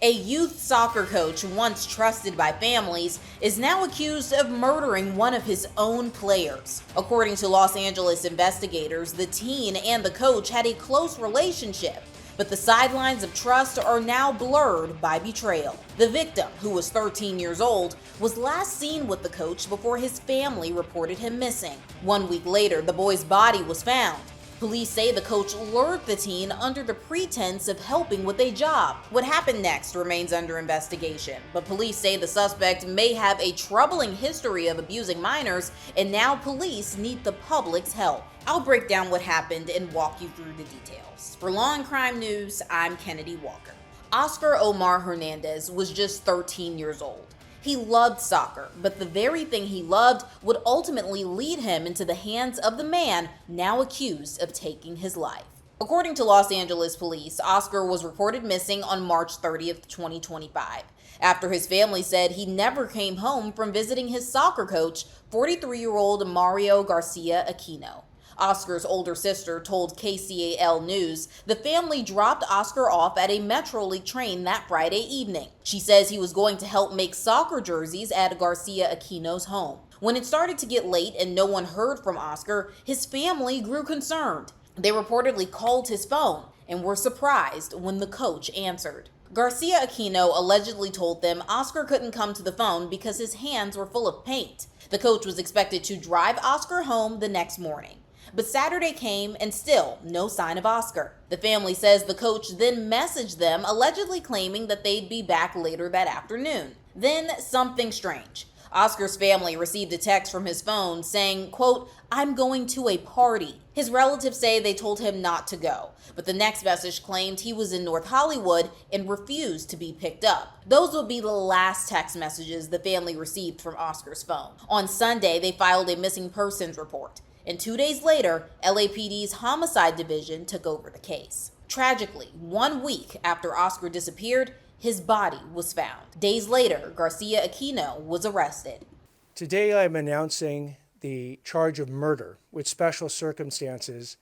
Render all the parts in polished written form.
A youth soccer coach, once trusted by families, is now accused of murdering one of his own players. According to Los Angeles investigators, the teen and the coach had a close relationship, but the sidelines of trust are now blurred by betrayal. The victim, who was 13 years old, was last seen with the coach before his family reported him missing. 1 week later, the boy's body was found. Police say the coach lured the teen under the pretense of helping with a job. What happened next remains under investigation, but police say the suspect may have a troubling history of abusing minors, and now police need the public's help. I'll break down what happened and walk you through the details. For Law and Crime News, I'm Kennedi Walker. Oscar Omar Hernandez was just 13 years old. He loved soccer, but the very thing he loved would ultimately lead him into the hands of the man now accused of taking his life. According to Los Angeles police, Oscar was reported missing on March 30th, 2025, after his family said he never came home from visiting his soccer coach, 43-year-old Mario Garcia-Aquino. Oscar's older sister told KCAL News the family dropped Oscar off at a Metro League train that Friday evening. She says he was going to help make soccer jerseys at Garcia-Aquino's home. When it started to get late and no one heard from Oscar, his family grew concerned. They reportedly called his phone and were surprised when the coach answered. Garcia-Aquino allegedly told them Oscar couldn't come to the phone because his hands were full of paint. The coach was expected to drive Oscar home the next morning. But Saturday came and still no sign of Oscar. The family says the coach then messaged them, allegedly claiming that they'd be back later that afternoon. Then something strange. Oscar's family received a text from his phone saying, quote, "I'm going to a party." His relatives say they told him not to go, but the next message claimed he was in North Hollywood and refused to be picked up. Those would be the last text messages the family received from Oscar's phone. On Sunday, they filed a missing persons report. And 2 days later, LAPD's homicide division took over the case. Tragically, 1 week after Oscar disappeared, his body was found. Days later, Garcia-Aquino was arrested. Today I'm announcing the charge of murder with special circumstances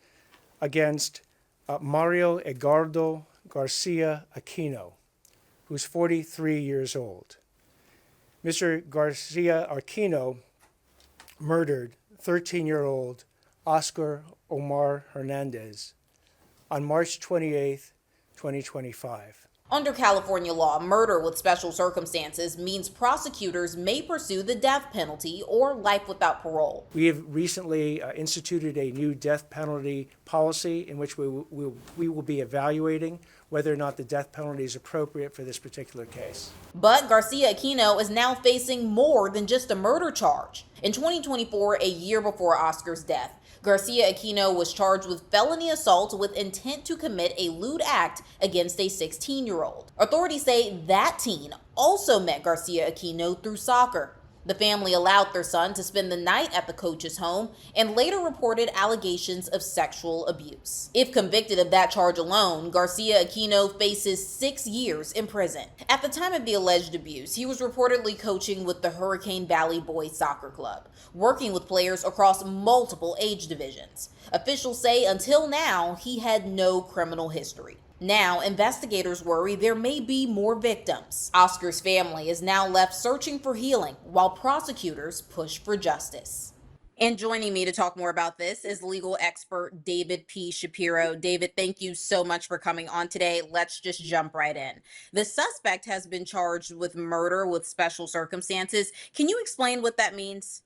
against Mario Edgardo Garcia-Aquino, who's 43 years old. Mr. Garcia-Aquino murdered 13-year-old Oscar Omar Hernandez on March 28, 2025. Under California law, murder with special circumstances means prosecutors may pursue the death penalty or life without parole. We have recently instituted a new death penalty policy in which we will be evaluating whether or not the death penalty is appropriate for this particular case. But Garcia-Aquino is now facing more than just a murder charge. In 2024, a year before Oscar's death, Garcia-Aquino was charged with felony assault with intent to commit a lewd act against a 16-year-old. Authorities say that teen also met Garcia-Aquino through soccer. The family allowed their son to spend the night at the coach's home and later reported allegations of sexual abuse. If convicted of that charge alone, Garcia-Aquino faces 6 years in prison. At the time of the alleged abuse, he was reportedly coaching with the Hurricane Valley Boys Soccer Club, working with players across multiple age divisions. Officials say until now, he had no criminal history. Now, investigators worry there may be more victims. Oscar's family is now left searching for healing while prosecutors push for justice. And joining me to talk more about this is legal expert David P. Shapiro. David, thank you so much for coming on today. Let's just jump right in. The suspect has been charged with murder with special circumstances. Can you explain what that means?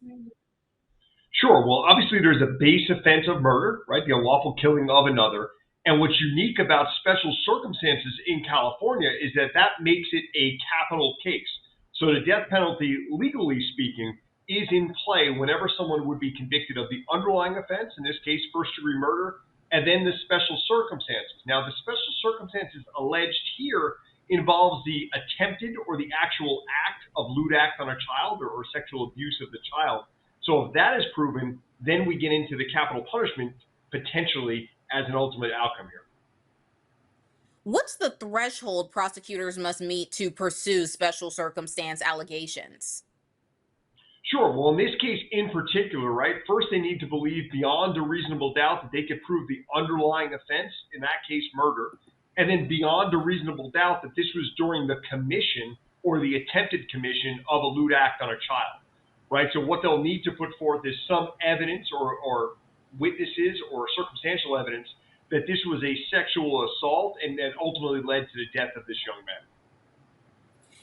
Sure. Well, obviously there's a base offense of murder, right? The unlawful killing of another. And what's unique about special circumstances in California is that that makes it a capital case. So the death penalty, legally speaking, is in play whenever someone would be convicted of the underlying offense, in this case, first-degree murder, and then the special circumstances. Now, the special circumstances alleged here involves the attempted or the actual act of lewd act on a child or sexual abuse of the child. So if that is proven, then we get into the capital punishment potentially as an ultimate outcome here. What's the threshold prosecutors must meet to pursue special circumstance allegations? Sure. Well, in this case in particular, right, first they need to believe beyond a reasonable doubt that they could prove the underlying offense, in that case murder. and then beyond a reasonable doubt that this was during the commission or the attempted commission of a lewd act on a child, right? So what they'll need to put forth is some evidence or witnesses or circumstantial evidence that this was a sexual assault and that ultimately led to the death of this young man.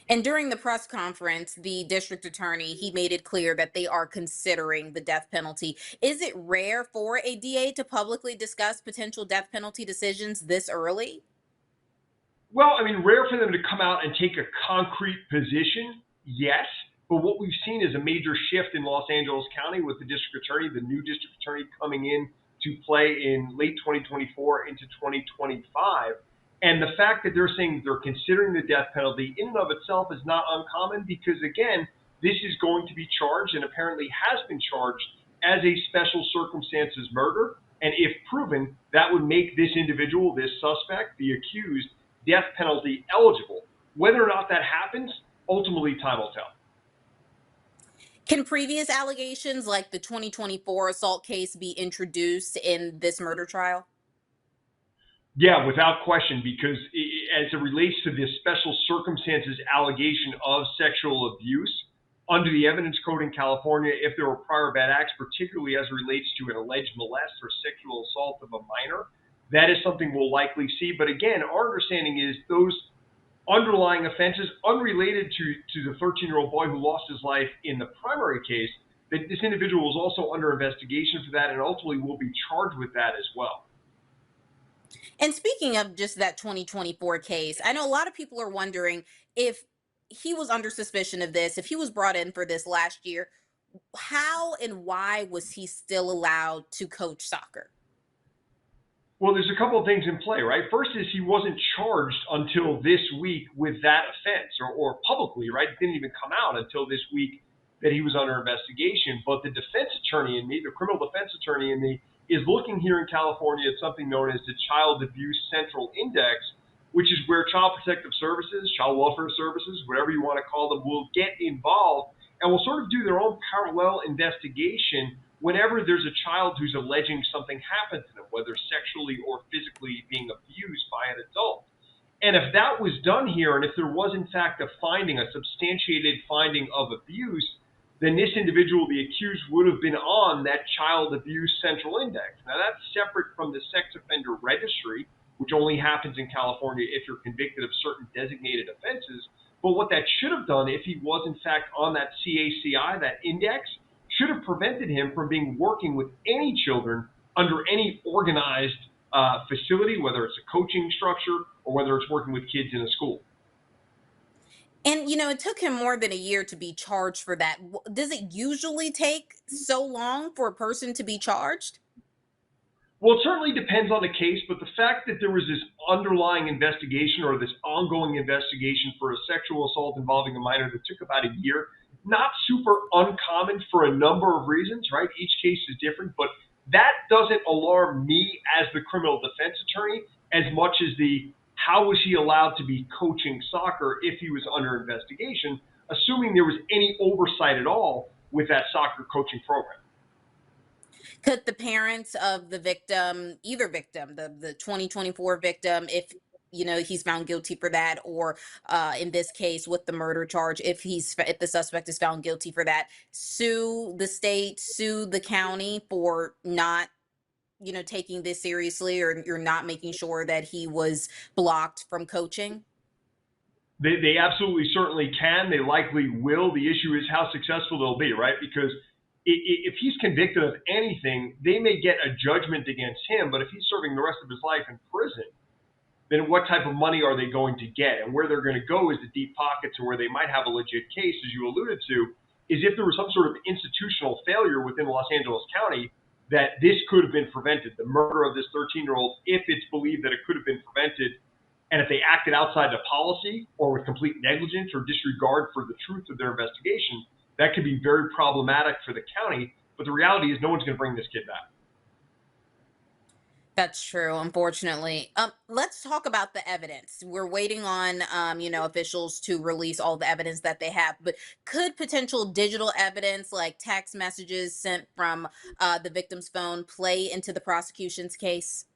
And during the press conference, the district attorney, he made it clear that they are considering the death penalty. Is it rare for a DA to publicly discuss potential death penalty decisions this early? Well, I mean, rare for them to come out and take a concrete position, yes. But what we've seen is a major shift in Los Angeles County with the district attorney, the new district attorney coming in to play in late 2024 into 2025. And the fact that they're saying they're considering the death penalty in and of itself is not uncommon because, again, this is going to be charged and apparently has been charged as a special circumstances murder. And if proven, that would make this individual, this suspect, the accused, death penalty eligible. Whether or not that happens, ultimately time will tell. Can previous allegations like the 2024 assault case be introduced in this murder trial? Yeah, without question, because as it relates to this special circumstances allegation of sexual abuse, under the evidence code in California, if there were prior bad acts, particularly as it relates to an alleged molest or sexual assault of a minor, that is something we'll likely see. But again, our understanding is those underlying offenses unrelated to the 13-year-old boy who lost his life in the primary case, that this individual is also under investigation for that and ultimately will be charged with that as well. And speaking of just that 2024 case, I know a lot of people are wondering if he was under suspicion of this, if he was brought in for this last year, how and why was he still allowed to coach soccer? Well, there's a couple of things in play, right? First is he wasn't charged until this week with that offense or publicly, right? It didn't even come out until this week that he was under investigation. But the defense attorney in me, the criminal defense attorney in me, is looking here in California at something known as the Child Abuse Central Index, which is where Child Protective Services, Child Welfare Services, whatever you want to call them, will get involved and will sort of do their own parallel investigation whenever there's a child who's alleging something happened to them, whether sexually or physically being abused by an adult. And if that was done here, and if there was in fact a finding, a substantiated finding of abuse, then this individual, the accused, would have been on that Child Abuse Central Index. Now, that's separate from the sex offender registry, which only happens in California if you're convicted of certain designated offenses. But what that should have done, if he was in fact on that CACI, that index, should have prevented him from working with any children under any organized facility, whether it's a coaching structure or whether it's working with kids in a school. And, it took him more than a year to be charged for that. Does it usually take so long for a person to be charged? Well, it certainly depends on the case, but the fact that there was this underlying investigation or this ongoing investigation for a sexual assault involving a minor that took about a year, not super uncommon for a number of reasons, right? Each case is different, but that doesn't alarm me as the criminal defense attorney as much as how was he allowed to be coaching soccer if he was under investigation, assuming there was any oversight at all with that soccer coaching program. Could the parents of the victim, either victim, the 2024 victim, if he's found guilty for that, or in this case with the murder charge, if the suspect is found guilty for that, sue the state, sue the county for not taking this seriously, or you're not making sure that he was blocked from coaching? They absolutely certainly can. They likely will. The issue is how successful they'll be, right? Because if he's convicted of anything, they may get a judgment against him, but if he's serving the rest of his life in prison, then what type of money are they going to get? And where they're going to go is the deep pockets, and where they might have a legit case, as you alluded to, is if there was some sort of institutional failure within Los Angeles County, that this could have been prevented. The murder of this 13-year-old, if it's believed that it could have been prevented, and if they acted outside the policy or with complete negligence or disregard for the truth of their investigation, that could be very problematic for the county. But the reality is no one's going to bring this kid back. That's true, unfortunately. Let's talk about the evidence. We're waiting on, officials to release all the evidence that they have. But could potential digital evidence, like text messages sent from the victim's phone, play into the prosecution's case?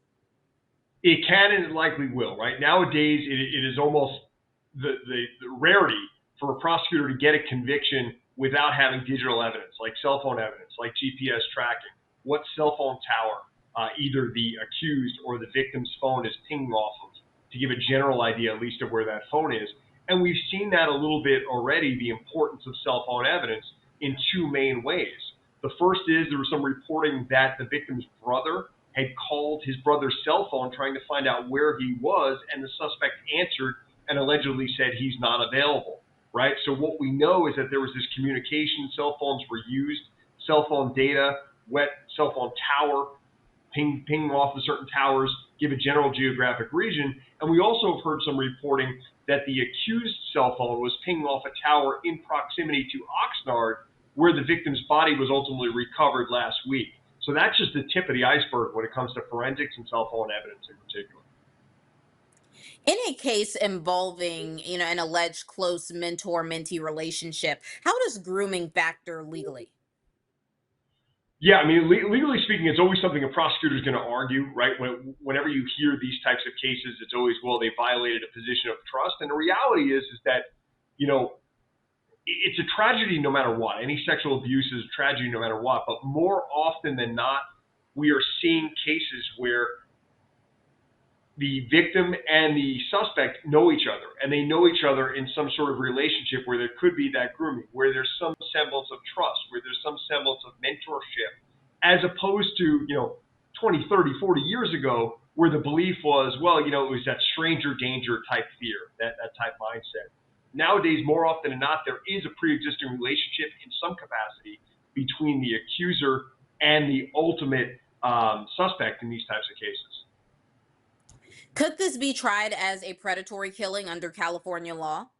It can and it likely will, right? Nowadays, it is almost the rarity for a prosecutor to get a conviction without having digital evidence, like cell phone evidence, like GPS tracking. What cell phone tower either the accused or the victim's phone is pinging off of, to give a general idea at least of where that phone is. And we've seen that a little bit already, the importance of cell phone evidence, in two main ways. The first is there was some reporting that the victim's brother had called his brother's cell phone trying to find out where he was, and the suspect answered and allegedly said he's not available, right? So what we know is that there was this communication, cell phones were used, cell phone data, wet cell phone tower, pinging off of certain towers, give a general geographic region. And we also have heard some reporting that the accused cell phone was pinging off a tower in proximity to Oxnard, where the victim's body was ultimately recovered last week. So that's just the tip of the iceberg when it comes to forensics and cell phone evidence in particular. In a case involving, an alleged close mentor-mentee relationship, how does grooming factor legally? Yeah, I mean, legally speaking, it's always something a prosecutor is going to argue, right? Whenever you hear these types of cases, it's always, well, they violated a position of trust. And the reality is that, it's a tragedy no matter what. Any sexual abuse is a tragedy no matter what. But more often than not, we are seeing cases where the victim and the suspect know each other, and they know each other in some sort of relationship where there could be that grooming, where there's some semblance of trust, where there's some semblance of mentorship, as opposed to, 20, 30, 40 years ago, where the belief was, well, it was that stranger danger type fear, that type mindset. Nowadays, more often than not, there is a pre-existing relationship in some capacity between the accuser and the ultimate suspect in these types of cases. Could this be tried as a predatory killing under California law?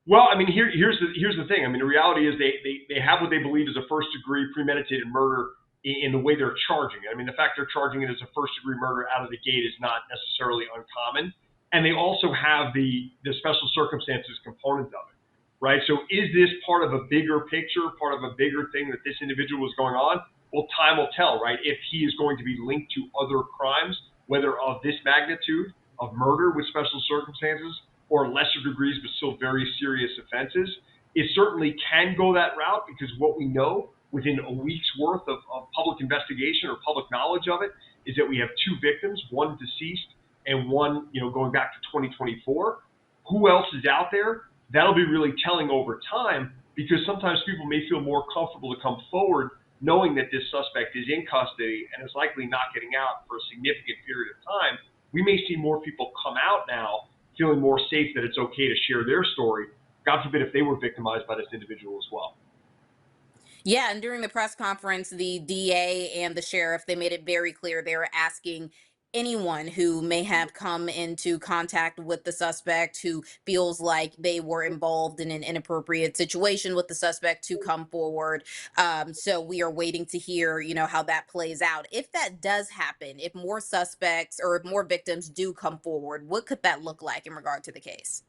Well, I mean, here's the thing. I mean, the reality is they have what they believe is a first-degree premeditated murder in the way they're charging it. I mean, the fact they're charging it as a first-degree murder out of the gate is not necessarily uncommon. And they also have the special circumstances component of it, right? So is this part of a bigger picture, part of a bigger thing that this individual was going on? Well, time will tell, right? If he is going to be linked to other crimes, whether of this magnitude of murder with special circumstances or lesser degrees but still very serious offenses, it certainly can go that route, because what we know within a week's worth of public investigation or public knowledge of it is that we have two victims, one deceased and one, going back to 2024. Who else is out there? That'll be really telling over time, because sometimes people may feel more comfortable to come forward knowing that this suspect is in custody and is likely not getting out for a significant period of time. We may see more people come out now feeling more safe that it's okay to share their story. God forbid if they were victimized by this individual as well. Yeah, and during the press conference, the DA and the sheriff, they made it very clear they were asking anyone who may have come into contact with the suspect, who feels like they were involved in an inappropriate situation with the suspect, to come forward. So we are waiting to hear, how that plays out. If that does happen, if more suspects or if more victims do come forward, what could that look like in regard to the case?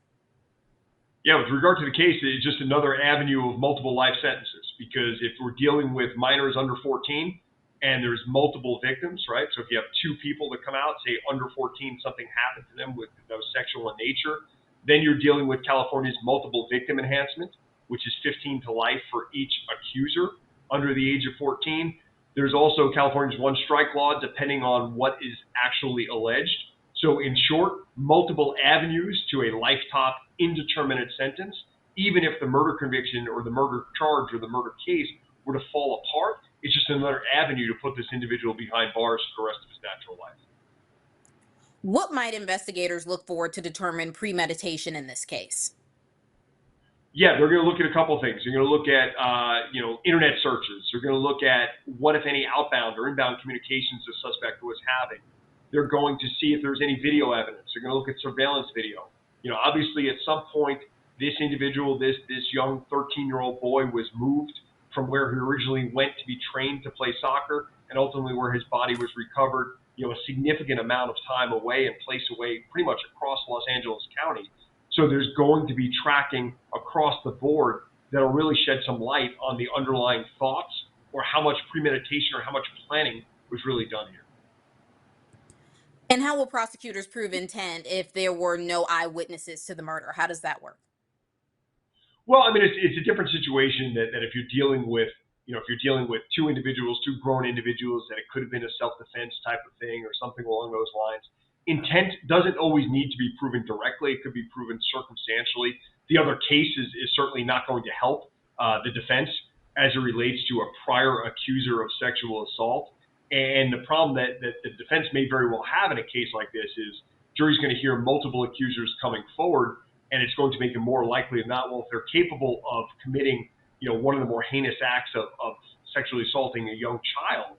Yeah, with regard to the case, it's just another avenue of multiple life sentences, because if we're dealing with minors under 14 and there's multiple victims, right? So if you have two people that come out, say under 14, something happened to them that was sexual in nature, then you're dealing with California's multiple victim enhancement, which is 15 to life for each accuser under the age of 14. There's also California's one strike law, depending on what is actually alleged. So in short, multiple avenues to a lifetime indeterminate sentence, even if the murder conviction or the murder charge or the murder case were to fall apart. It's just another avenue to put this individual behind bars for the rest of his natural life. What might investigators look for to determine premeditation in this case? Yeah, they're going to look at a couple of things. They're going to look at, internet searches. They're going to look at what, if any, outbound or inbound communications the suspect was having. They're going to see if there's any video evidence. They're going to look at surveillance video. Obviously, at some point, this individual, this young 13-year-old boy, was moved from where he originally went to be trained to play soccer, and ultimately where his body was recovered, a significant amount of time away and place away pretty much across Los Angeles County. So there's going to be tracking across the board that'll really shed some light on the underlying thoughts or how much premeditation or how much planning was really done here. And how will prosecutors prove intent if there were no eyewitnesses to the murder? How does that work? Well, I mean, it's a different situation that if you're dealing with, if you're dealing with two individuals, two grown individuals, that it could have been a self-defense type of thing or something along those lines. Intent doesn't always need to be proven directly. It could be proven circumstantially. The other case is certainly not going to help the defense as it relates to a prior accuser of sexual assault. And the problem that the defense may very well have in a case like this is jury's going to hear multiple accusers coming forward, and it's going to make it more likely than not, well, if they're capable of committing, one of the more heinous acts of sexually assaulting a young child,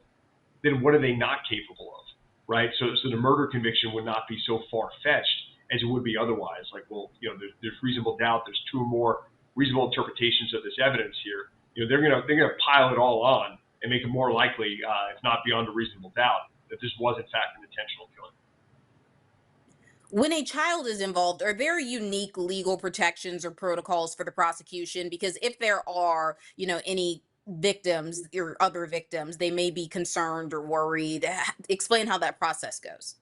then what are they not capable of, right? So the murder conviction would not be so far-fetched as it would be otherwise. Like, well, there's reasonable doubt, there's two or more reasonable interpretations of this evidence here. They're gonna pile it all on and make it more likely, if not beyond a reasonable doubt, that this was in fact an intentional killing. When a child is involved, are there unique legal protections or protocols for the prosecution? Because if there are, any victims or other victims, they may be concerned or worried. Explain how that process goes.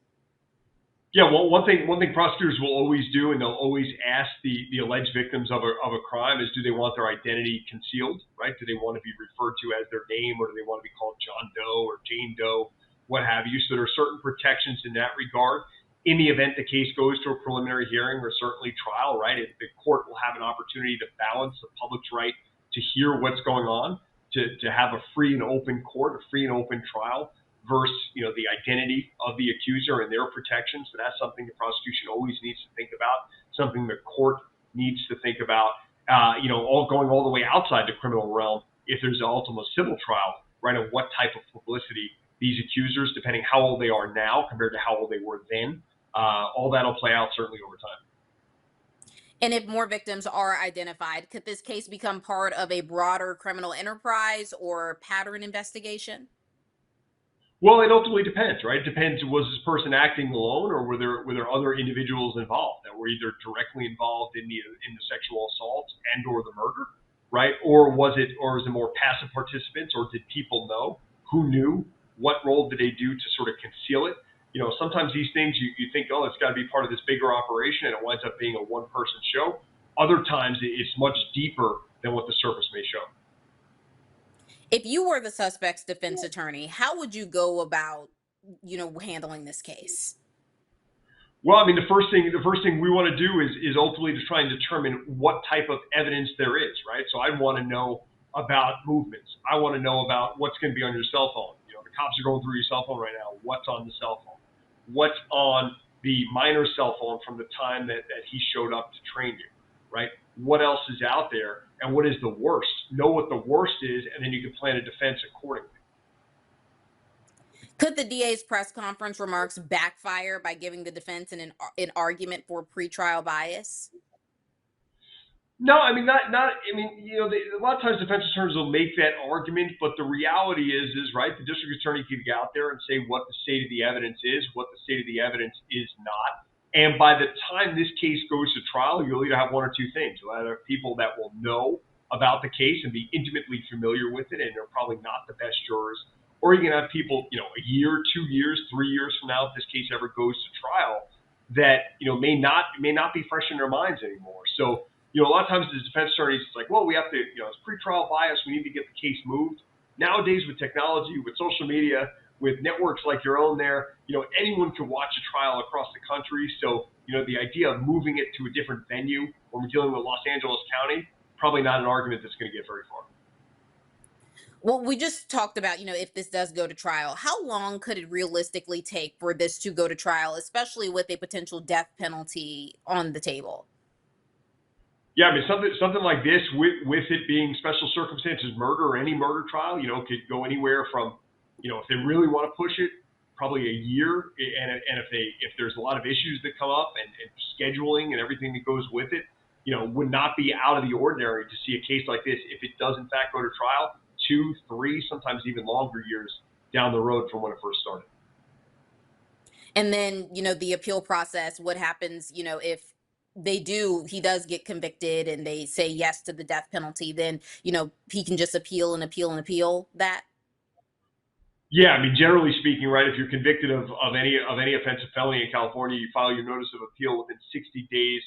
Yeah, well, one thing prosecutors will always do, and they'll always ask the alleged victims of a crime, is do they want their identity concealed, right? Do they want to be referred to as their name, or do they want to be called John Doe or Jane Doe, what have you? So there are certain protections in that regard. In the event the case goes to a preliminary hearing or certainly trial, right, the court will have an opportunity to balance the public's right to hear what's going on, to have a free and open court, a free and open trial, versus the identity of the accuser and their protections. So that's something the prosecution always needs to think about, something the court needs to think about. All going all the way outside the criminal realm, if there's an ultimate civil trial, right, and what type of publicity these accusers, depending how old they are now compared to how old they were then, all that'll play out certainly over time. And if more victims are identified, could this case become part of a broader criminal enterprise or pattern investigation? Well, it ultimately depends, right? It depends. Was this person acting alone, or were there other individuals involved that were either directly involved in the sexual assault and or the murder, right? Or was it more passive participants, or did people know? Who knew? What role did they do to sort of conceal it? Sometimes these things you think, oh, it's got to be part of this bigger operation, and it winds up being a one-person show. Other times it's much deeper than what the surface may show. If you were the suspect's defense attorney, how would you go about, handling this case? Well, I mean, the first thing we want to do is ultimately to try and determine what type of evidence there is, right? So I want to know about movements. I want to know about what's going to be on your cell phone. The cops are going through your cell phone right now. What's on the cell phone? What's on the minor's cell phone from the time that he showed up to train you, right? What else is out there, and what is the worst? Know what the worst is, and then you can plan a defense accordingly. Could the DA's press conference remarks backfire by giving the defense an argument for pretrial bias? No, I mean not. I mean, a lot of times defense attorneys will make that argument, but the reality is right. The district attorney can get out there and say what the state of the evidence is, what the state of the evidence is not. And by the time this case goes to trial, you'll either have one or two things. You'll either have people that will know about the case and be intimately familiar with it, and they're probably not the best jurors, or you can have people, a year, 2 years, 3 years from now, if this case ever goes to trial, that may not be fresh in their minds anymore. So. A lot of times as defense attorneys, it's like, well, we have to, it's pretrial bias. We need to get the case moved. Nowadays with technology, with social media, with networks like your own there, anyone can watch a trial across the country. So, the idea of moving it to a different venue when we're dealing with Los Angeles County, probably not an argument that's going to get very far. Well, we just talked about, if this does go to trial, how long could it realistically take for this to go to trial, especially with a potential death penalty on the table? Yeah, I mean, something like this, with it being special circumstances murder or any murder trial, could go anywhere from, if they really want to push it, probably a year. And if there's a lot of issues that come up and scheduling and everything that goes with it, would not be out of the ordinary to see a case like this, if it does in fact go to trial, 2, 3, sometimes even longer years down the road from when it first started. And then, the appeal process, what happens, if he does get convicted and they say yes to the death penalty, then, he can just appeal and appeal and appeal that? Yeah, I mean, generally speaking, right, if you're convicted of any offensive felony in California, you file your notice of appeal within 60 days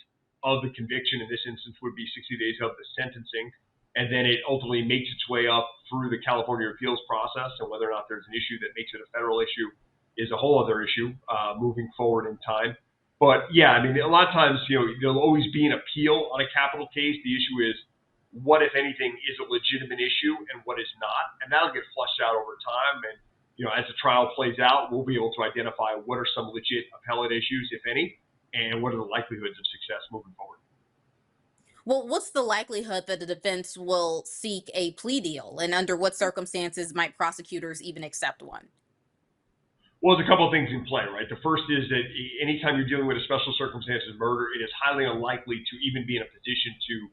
of the conviction. In this instance, would be 60 days of the sentencing, and then it ultimately makes its way up through the California appeals process. And whether or not there's an issue that makes it a federal issue is a whole other issue moving forward in time. But yeah, I mean, a lot of times, there'll always be an appeal on a capital case. The issue is what, if anything, is a legitimate issue and what is not, and that'll get flushed out over time. And as the trial plays out, we'll be able to identify what are some legit appellate issues, if any, and what are the likelihoods of success moving forward. Well, what's the likelihood that the defense will seek a plea deal, and under what circumstances might prosecutors even accept one? Well, there's a couple of things in play, right? The first is that anytime you're dealing with a special circumstances murder, it is highly unlikely to even be in a position to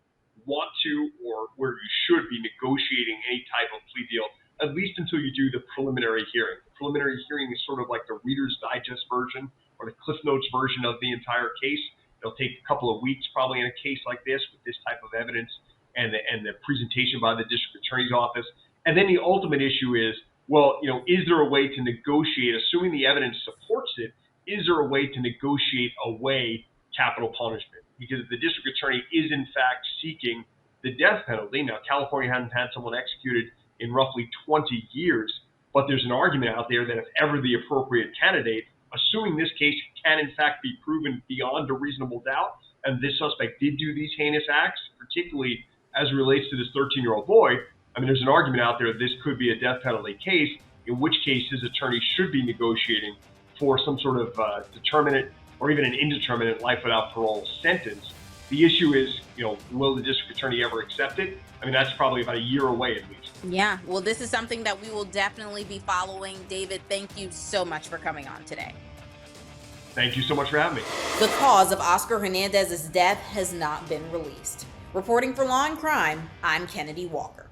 want to, or where you should be negotiating any type of plea deal, at least until you do the preliminary hearing. The preliminary hearing is sort of like the Reader's Digest version or the Cliff Notes version of the entire case. It'll take a couple of weeks probably in a case like this with this type of evidence and the presentation by the district attorney's office. And then the ultimate issue is, well, is there a way to negotiate, assuming the evidence supports it, is there a way to negotiate away capital punishment? Because if the district attorney is in fact seeking the death penalty, now California hasn't had someone executed in roughly 20 years, but there's an argument out there that if ever the appropriate candidate, assuming this case can in fact be proven beyond a reasonable doubt, and this suspect did do these heinous acts, particularly as it relates to this 13-year-old boy, I mean, there's an argument out there that this could be a death penalty case, in which case his attorney should be negotiating for some sort of determinate or even an indeterminate life without parole sentence. The issue is, will the district attorney ever accept it? I mean, that's probably about a year away at least. Yeah, well, this is something that we will definitely be following. David, thank you so much for coming on today. Thank you so much for having me. The cause of Oscar Hernandez's death has not been released. Reporting for Law and Crime, I'm Kennedi Walker.